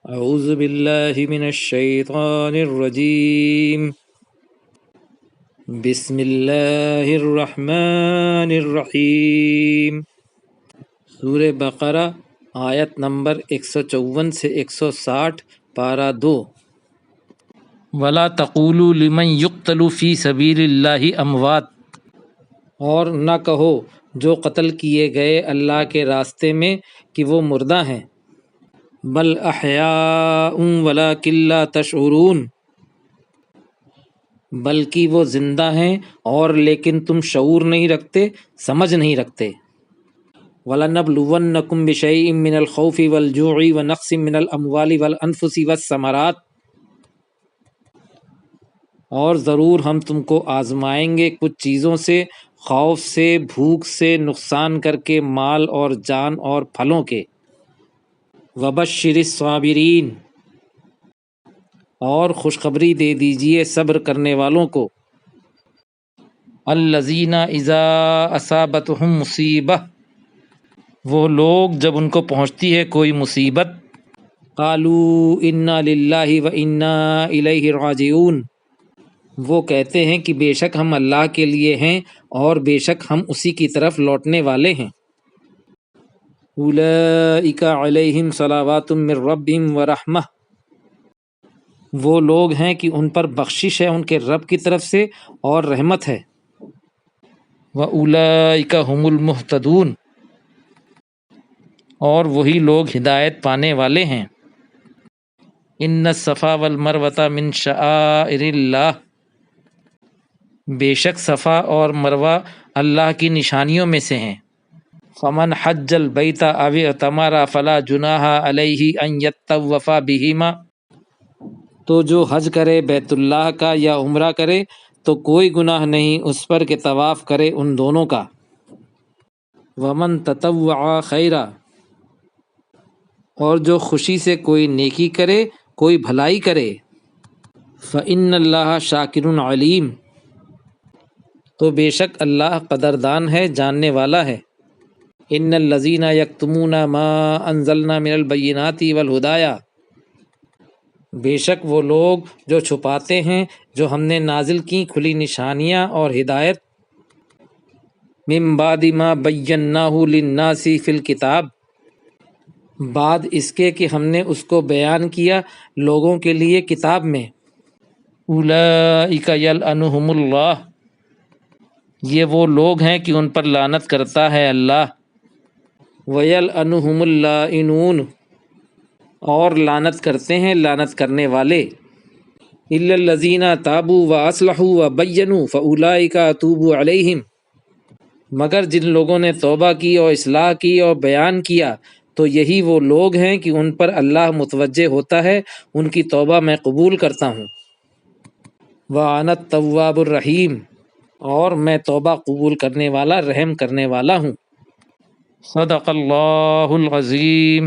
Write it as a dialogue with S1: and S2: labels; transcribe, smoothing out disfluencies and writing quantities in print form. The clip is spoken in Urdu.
S1: اعوذ باللہ من الشیطان الرجیم بسم اللہ الرحمن الرحیم۔ سورہ بقرہ آیت نمبر 154 سے 160 پارہ 2۔ وَلَا تَقُولُوا لِمَنْ يُقْتَلُ فِي سَبِيلِ اللَّهِ أَمْوَاتٌ، اور نہ کہو جو قتل کیے گئے اللہ کے راستے میں کہ وہ مردہ ہیں، بل احیاء ولکن لا تشعرون، بلکہ وہ زندہ ہیں اور لیکن تم شعور نہیں رکھتے، سمجھ نہیں رکھتے۔ وَلَنَبْلُوَنَّكُمْ بِشَيْءٍ مِّنَ الْخَوْفِ وَالْجُوعِ وَنَقْصٍ مِّنَ الْأَمْوَالِ وَالْأَنفُسِ وَالثَّمَرَاتِ، اور ضرور ہم تم کو آزمائیں گے کچھ چیزوں سے، خوف سے، بھوک سے، نقصان کر کے مال اور جان اور پھلوں کے۔ وَبَشِّرِ الصَّابِرِينَ، اور خوشخبری دے دیجئے صبر کرنے والوں کو۔ الَّذِينَ إِذَا أَصَابَتْهُمْ مُصِیبَةٌ، وہ لوگ جب ان کو پہنچتی ہے کوئی مصیبت، قَالُوا إِنَّا لِلَّهِ وَإِنَّا إِلَيْهِ رَاجِعُونَ، وہ کہتے ہیں کہ بے شک ہم اللہ کے لیے ہیں اور بے شک ہم اسی کی طرف لوٹنے والے ہیں۔ أُولَئِكَ عَلَيْهِمْ صَلَوَاتٌ مِّن رَّبِّهِمْ وَرَحْمَةٌ، وہ لوگ ہیں کہ ان پر بخشش ہے ان کے رب کی طرف سے اور رحمت ہے۔ وَأُولَئِكَ هُمُ الْمُهْتَدُونَ، اور وہی لوگ ہدایت پانے والے ہیں۔ إِنَّ الصَّفَا وَالْمَرْوَةَ مِن شَعَائِرِ اللَّهِ، بے شک صفا اور مروہ اللہ کی نشانیوں میں سے ہیں۔ فمن حج البیت او اعتمر فلا جناح علیہ ان یطوف بہما، تو جو حج کرے بیت اللہ کا یا عمرہ کرے تو کوئی گناہ نہیں اس پر کہ طواف کرے ان دونوں کا۔ ومن تطوع خیرا، اور جو خوشی سے کوئی نیکی کرے، کوئی بھلائی کرے، فإن اللہ شاکر علیم، تو بے شک اللہ قدردان ہے، جاننے والا ہے۔ ان الذین یکتمون ما انزلنا من البینات والہدی، بے شک وہ لوگ جو چھپاتے ہیں جو ہم نے نازل کی کھلی نشانیاں اور ہدایت، من بعد ما بیناہ للناس فی الکتاب، بعد اس کے کہ ہم نے اس کو بیان کیا لوگوں کے لیے کتاب میں۔ اولئک یلعنہم اللہ، یہ وہ لوگ ہیں کہ ان پر لعنت کرتا ہے اللہ۔ وَيَلْعَنُهُمُ اللَّاعِنُونَ، اور لعنت کرتے ہیں لعنت کرنے والے۔ إِلَّا الَّذِينَ تَابُوا وَأَصْلَحُوا وَبَيَّنُوا فَأُولَئِكَ أَتُوبُ عَلَيْهِمْ، مگر جن لوگوں نے توبہ کی اور اصلاح کی اور بیان کیا تو یہی وہ لوگ ہیں کہ ان پر اللہ متوجہ ہوتا ہے، ان کی توبہ میں قبول کرتا ہوں۔ وَأَنَا التَّوَّابُ الرَّحِيمُ، اور میں توبہ قبول کرنے والا، رحم کرنے والا ہوں۔ صدق اللہ العظیم۔